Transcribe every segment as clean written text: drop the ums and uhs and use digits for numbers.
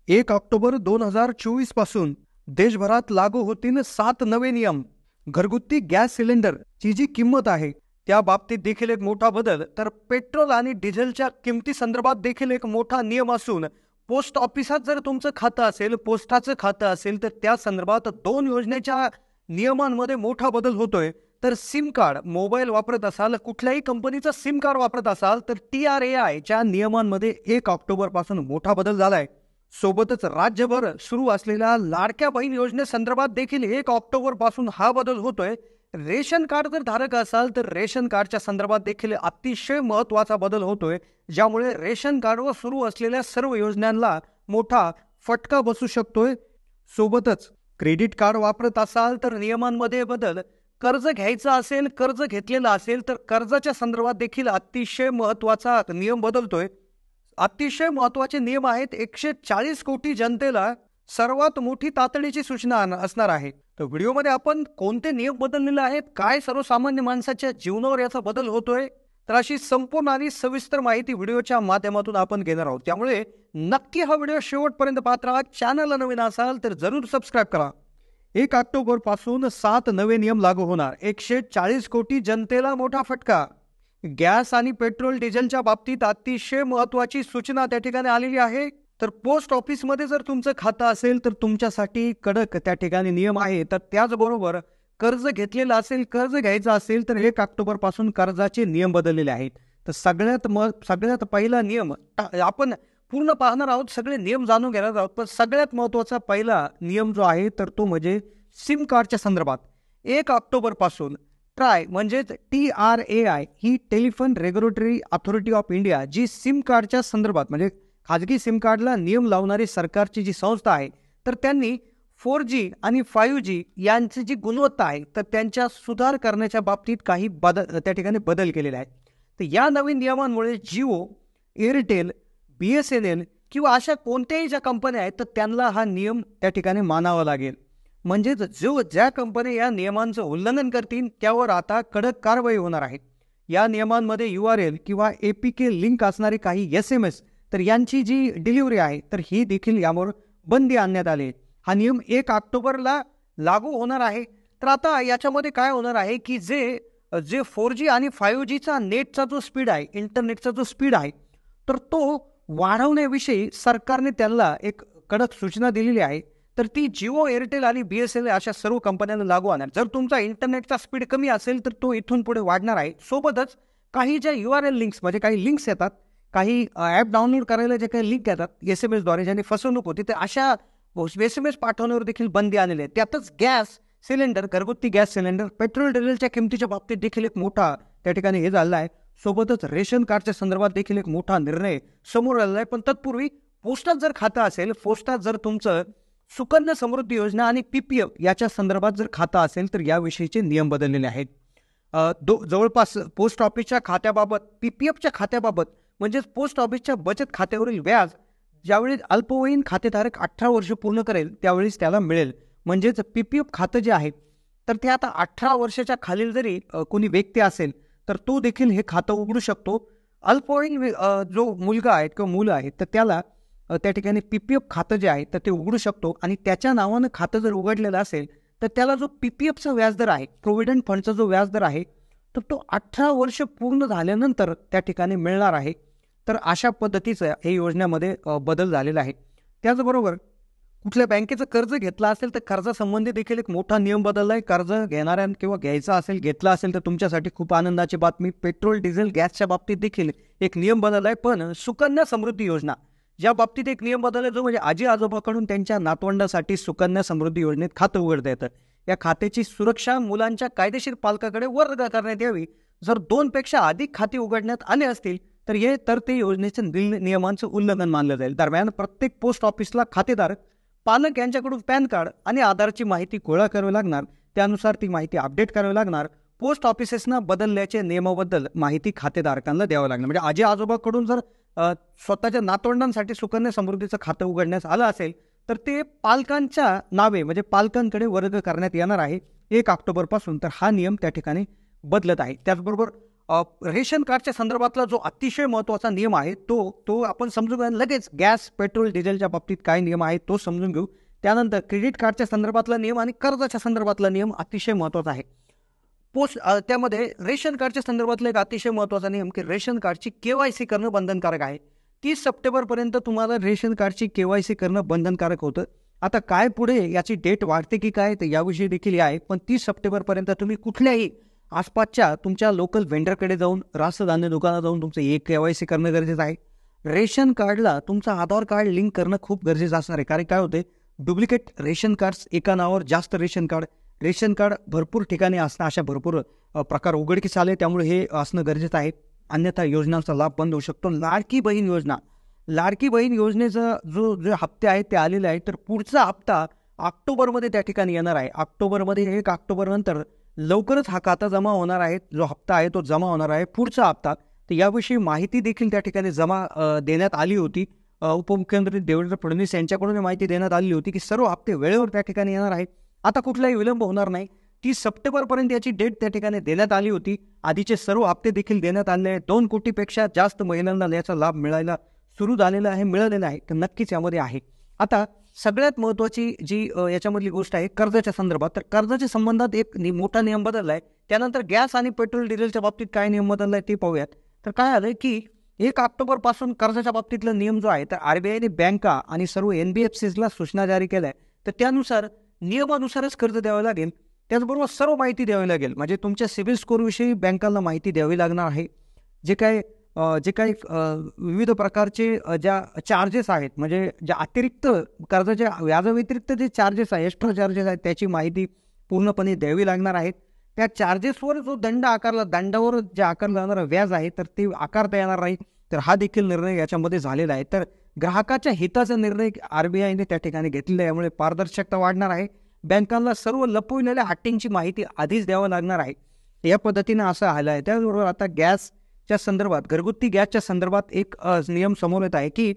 1 October 2024 पासून देशभरात लागू होतील 7 नवे नियम. घरगुती गॅस सिलेंडरची जी किंमत आहे त्या बाबतीत देखील एक मोठा बदल. तर पेट्रोल आणि डिझेलच्या किमती संदर्भात देखील एक मोठा नियम असून पोस्ट ऑफिसात जर तुमचं खातं असेल, पोस्टाचं खातं असेल, तर त्या संदर्भात 2 योजनेच्या नियमांमध्ये मोठा बदल होतोय. तर सिम कार्ड मोबाईल वापरत असाल, कुठल्याही कंपनीचं सिम कार्ड वापरत असाल, तर TRAIच्या नियमांमध्ये 1 ऑक्टोबर पासून मोठा बदल झालाय. सोबतच राज्यभर सुरू असलेल्या लाडक्या बहीण योजनेसंदर्भात देखील 1 ऑक्टोबर पासून हा बदल होतोय. रेशन कार्ड जर धारक असाल तर रेशन कार्डच्या संदर्भात देखील अतिशय महत्त्वाचा बदल होतोय, ज्यामुळे रेशन कार्डवर सुरू असलेल्या सर्व योजनांना मोठा फटका बसू शकतोय. सोबतच क्रेडिट कार्ड वापरत असाल तर नियमांमध्ये बदल. कर्ज घ्यायचं असेल, कर्ज घेतलेलं असेल तर कर्जाच्या संदर्भात देखील अतिशय महत्त्वाचा नियम बदलतोय. अतिशय महत्त्वाचे नियम आहेत. 140 कोटी जनतेला सर्वात मोठी तातडीची सूचना असणार आहे. तर व्हिडिओमध्ये आपण कोणते नियम बदललेले आहेत, काय सर्वसामान्य माणसाच्या जीवनावर याचा बदल होतोय, तर अशी संपूर्ण आणि सविस्तर माहिती व्हिडिओच्या माध्यमातून आपण घेणार आहोत. त्यामुळे नक्की हा व्हिडिओ शेवटपर्यंत पाहत राहा. चॅनलला नवीन असाल तर जरूर सबस्क्राईब करा. 1 ऑक्टोबर पासून 7 नवे नियम लागू होणार. 140 कोटी जनतेला मोठा फटका. गॅस आणि पेट्रोल डिझेलच्या बाबतीत अतिशय महत्त्वाची सूचना त्या ठिकाणी आलेली आहे. तर पोस्ट ऑफिसमध्ये जर तुमचं खातं असेल तर तुमच्यासाठी कडक त्या ठिकाणी नियम आहे. तर त्याचबरोबर कर्ज घेतलेलं असेल, कर्ज घ्यायचं असेल तर 1 ऑक्टोबर पासून कर्जाचे नियम बदललेले आहेत. तर सगळ्यात पहिला नियम आपण पूर्ण पाहणार आहोत, सगळे नियम जाणून घेणार आहोत. पण सगळ्यात महत्त्वाचा पहिला नियम जो आहे तर तो म्हणजे सिम कार्डच्या संदर्भात. 1 ऑक्टोबर पासून ट्राय म्हणजेच TRAI ही telephone regulatory authority of India जी सिम कार्डच्या संदर्भात म्हणजे खाजगी सिम कार्डला नियम लावणारी सरकारची जी संस्था आहे, तर त्यांनी 4G आणि 5G यांची जी गुणवत्ता आहे तर त्यांच्या सुधार करण्याच्या बाबतीत काही त्या ठिकाणी बदल केलेले आहेत. तर या नवीन नियमांमुळे जिओ, एअरटेल, BSNL किंवा अशा कोणत्याही ज्या कंपन्या आहेत तर त्यांना हा नियम त्या ठिकाणी मानावा लागेल. म्हणजेच ज्या कंपन्या या नियमांचं उल्लंघन करतील त्यावर आता कडक कारवाई होणार आहे. या नियमांमध्ये URL किंवा APK लिंक असणारे काही SMS तर यांची जी डिलिव्हरी आहे तर ही देखील यावर बंदी आणण्यात आली. हा नियम 1 ऑक्टोबरला लागू होणार आहे. तर आता याच्यामध्ये काय होणार आहे की जे 4G आणि 5Gचा नेटचा जो स्पीड आहे, इंटरनेटचा जो स्पीड आहे तर तो वाढवण्याविषयी सरकारने त्यांना एक कडक सूचना दिलेली आहे. तर ती जिओ, एअरटेल आणि BSNL अशा सर्व कंपन्यांना लागू होणार. जर तुमचा इंटरनेटचा स्पीड कमी असेल तर तो इथून पुढे वाढणार आहे. सोबतच काही ज्या URL लिंक्स म्हणजे काही लिंक्स येतात, काही ॲप डाउनलोड करायला जे काही लिंक येतात SMS द्वारे ज्याने फसवणूक होती, तर अशा SMS पाठवण्यावर देखील बंदी आलेली आहे. त्यातच गॅस सिलेंडर, घरगुती गॅस सिलेंडर, पेट्रोल डिझेलच्या किमतीच्या बाबतीत देखील एक मोठा त्या ठिकाणी हे झालेला आहे. सोबतच रेशन कार्डच्या संदर्भात देखील एक मोठा निर्णय समोर आलेला आहे. पण तत्पूर्वी पोस्टात जर खातं असेल, पोस्टात जर तुमचं सुकन्या समृद्धी योजना आणि PPF याच्या संदर्भात जर खातं असेल तर याविषयीचे नियम बदललेले आहेत. जवळपास पोस्ट ऑफिसच्या खात्याबाबत, PPFच्या खात्याबाबत म्हणजेच पोस्ट ऑफिसच्या बचत खात्यावरील व्याज ज्यावेळी अल्पवयीन खातेधारक 18 वर्ष पूर्ण करेल त्यावेळेस त्याला मिळेल. म्हणजेच PPF खातं जे आहे तर ते आता 18 वर्षाच्या खालील जरी कोणी व्यक्ती असेल तर तो देखील हे खातं उघडू शकतो. अल्पवयीन जो मुलगा आहे किंवा मुलं आहेत तर त्याला त्या ठिकाणी PPF खातं जे आहे तर ते उघडू शकतो. आणि त्याच्या नावानं खातं जर उघडलेलं असेल तर त्याला जो PPFचा व्याजदर आहे, प्रोव्हिडंट फंडचा जो व्याजदर आहे तर तो 18 वर्ष पूर्ण झाल्यानंतर त्या ठिकाणी मिळणार आहे. तर अशा पद्धतीचं हे योजनेमध्ये बदल झालेला आहे. त्याचबरोबर कुठल्या बँकेचं कर्ज घेतलं असेल तर कर्जासंबंधी देखील एक मोठा नियम बदलला आहे. कर्ज घेणाऱ्या किंवा घ्यायचं असेल, घेतला असेल तर तुमच्यासाठी खूप आनंदाची बातमी. पेट्रोल, डिझेल, गॅसच्या बाबतीत देखील एक नियम बदलला आहे. पण सुकन्या समृद्धी योजना ज्या बाबतीत एक नियम बदलला जो म्हणजे आजी आजोबाकडून त्यांच्या नातवंडासाठी सुकन्या समृद्धी योजनेत खातं उघडता येतं. या खात्याची सुरक्षा मुलांच्या कायदेशीर पालकाकडे वर्ग करण्यात यावी. जर 2 पेक्षा अधिक खाती उघडण्यात आले असतील तर ते योजनेच्या नियमांचं उल्लंघन मानलं जाईल. दरम्यान प्रत्येक पोस्ट ऑफिसला खातेधारक पालक यांच्याकडून पॅन कार्ड आणि आधारची माहिती गोळा करावी लागणार. त्यानुसार ती माहिती अपडेट करावी लागणार. पोस्ट ऑफिसेसना बदलल्याच्या नियमाबद्दल माहिती खातेधारकांना द्यावं लागणार. म्हणजे आजी आजोबाकडून जर स्वतःच्या नातवंडांसाठी सुकन्या समृद्धीचं खातं उघडण्यास आलं असेल तर ते पालकांच्या नावे म्हणजे पालकांकडे वर्ग करण्यात येणार आहे 1 ऑक्टोबर पासून. तर हा नियम त्या ठिकाणी बदलत आहे. त्याचबरोबर रेशन कार्डच्या संदर्भातला जो अतिशय महत्त्वाचा नियम आहे तो आपण समजून घेऊ. लगेच गॅस, पेट्रोल, डिझेलच्या बाबतीत काय नियम आहे तो समजून घेऊ. त्यानंतर क्रेडिट कार्डच्या संदर्भातला नियम आणि कर्जाच्या संदर्भातला नियम अतिशय महत्त्वाचा आहे. त्यामध्ये रेशन कार्डच्या संदर्भातला एक अतिशय महत्त्वाचा नियम की रेशन कार्डची KYC करणं बंधनकारक आहे. 30 सप्टेंबरपर्यंत तुम्हाला रेशन कार्डची KYC करणं बंधनकारक होतं. आता काय पुढे याची डेट वाढते की काय तर याविषयी देखील आहे. पण 30 सप्टेंबरपर्यंत तुम्ही कुठल्याही आसपासच्या तुमच्या लोकल व्हेंडरकडे जाऊन, रास्त-धान्य दुकानात जाऊन तुमचं KYC करणं गरजेचं आहे. रेशन कार्डला तुमचं आधार कार्ड लिंक करणं खूप गरजेचं असणार आहे. कारण काय होते, डुप्लिकेट रेशन कार्ड्स, एका नावावर जास्त रेशन कार्ड भरपूर ठिकाणी असणं, अशा भरपूर प्रकार उघडकीस आले. त्यामुळे हे असणं गरजेचं आहे. अन्यथा योजनांचा लाभ बंद होऊ शकतो. लाडकी बहीण योजनेचा जो हप्ते आहेत ते आलेले आहेत. तर पुढचा हप्ता ऑक्टोबरमध्ये त्या ठिकाणी येणार आहे. ऑक्टोबरमध्ये 1 ऑक्टोबरनंतर लवकरच हा खाता जमा होणार आहे. जो हप्ता आहे तो जमा होणार आहे, पुढचा हप्ता. तर याविषयी माहिती देखील त्या ठिकाणी देण्यात आली होती. उपमुख्यमंत्री देवेंद्र फडणवीस यांच्याकडून माहिती देण्यात आली होती की सर्व हप्ते वेळेवर त्या ठिकाणी येणार आहेत. आता कुठलाही विलंब होणार नाही. 30 सप्टेंबरपर्यंत याची डेट त्या ठिकाणी देण्यात आली होती. आधीचे सर्व हप्ते देखील देण्यात आले आहेत. 2 कोटीपेक्षा जास्त महिलांना याचा लाभ मिळालेला आहे. तर नक्कीच यामध्ये आहे. आता सगळ्यात महत्त्वाची जी याच्यामधली गोष्ट आहे कर्जाच्या संदर्भात. तर कर्जाच्या संबंधात एक मोठा नियम बदलला आहे. त्यानंतर गॅस आणि पेट्रोल डिझेलच्या बाबतीत काय नियम बदलला आहे ते पाहूयात. तर काय आलं की 1 ऑक्टोबरपासून कर्जाच्या बाबतीतला नियम जो आहे तर RBIने बँका आणि सर्व NBFCsला सूचना जारी केल्या आहे. तर त्यानुसार नियमानुसारच कर्ज द्यावं लागेल. त्याचबरोबर सर्व माहिती द्यावी लागेल. म्हणजे तुमच्या सिबिल स्कोरविषयी बँकांना माहिती द्यावी लागणार आहे. जे काही विविध प्रकारचे ज्या चार्जेस आहेत, म्हणजे ज्या अतिरिक्त कर्जाच्या व्याजाव्यतिरिक्त जे चार्जेस आहेत, एक्स्ट्रा चार्जेस आहेत, त्याची माहिती पूर्णपणे द्यावी लागणार आहेत. त्या चार्जेसवर जो दंडावर जे आकारलं जाणारं व्याज आहे तर ते आकारता येणार नाही. तर हा देखील निर्णय याच्यामध्ये झालेला आहे. तर ग्राहकाच्या हिताचा निर्णय RBIने त्या ठिकाणी घेतलेला आहे. यामुळे पारदर्शकता वाढणार आहे. बँकांना सर्व लपविलेल्या अटींची माहिती आधीच द्यावं लागणार आहे. या पद्धतीनं असं आलं आहे. त्याचबरोबर आता गॅसच्या संदर्भात, घरगुती गॅसच्या संदर्भात एक नियम समोर येत आहे की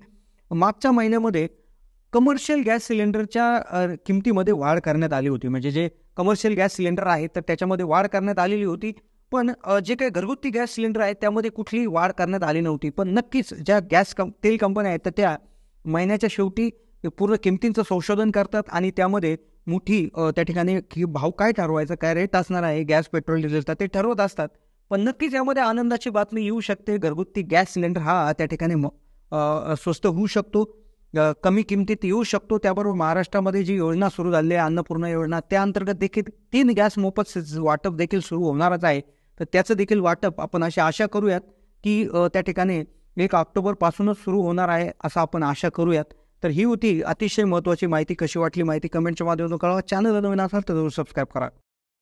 मागच्या महिन्यामध्ये कमर्शियल गॅस सिलेंडरच्या किमतीमध्ये वाढ करण्यात आली होती. म्हणजे जे कमर्शियल गॅस सिलेंडर आहेत तर त्याच्यामध्ये वाढ करण्यात आलेली होती. पण जे काही घरगुती गॅस सिलेंडर आहेत त्यामध्ये कुठलीही वाढ करण्यात आली नव्हती. पण नक्कीच ज्या तेल कंपन्या आहेत तर त्या महिन्याच्या शेवटी पूर्ण किमतींचं संशोधन करतात आणि त्यामध्ये मोठी त्या ठिकाणी की भाव काय ठरवायचा, काय रेट असणार आहे गॅस, पेट्रोल, डिझेलचा ते ठरवत असतात. पण नक्कीच यामध्ये आनंदाची बातमी येऊ शकते. घरगुती गॅस सिलेंडर हा त्या ठिकाणी स्वस्त होऊ शकतो, कमी किमतीत येऊ शकतो. त्याबरोबर महाराष्ट्रामध्ये जी योजना सुरू झाली आहे, अन्नपूर्णा योजना, त्या अंतर्गत देखील 3 गॅस मोफत वाटप देखील सुरू होणारच आहे. तर त्याचं देखील वाटप आपण अशी आशा करूयात की त्या ठिकाणी 1 ऑक्टोबरपासूनच सुरू होणार आहे असं आपण आशा करूयात. तर ही होती अतिशय महत्त्वाची माहिती. कशी वाटली माहिती कमेंटच्या माध्यमातून कळवा. चॅनलला नवीन असाल तर जरूर सबस्क्राईब करा.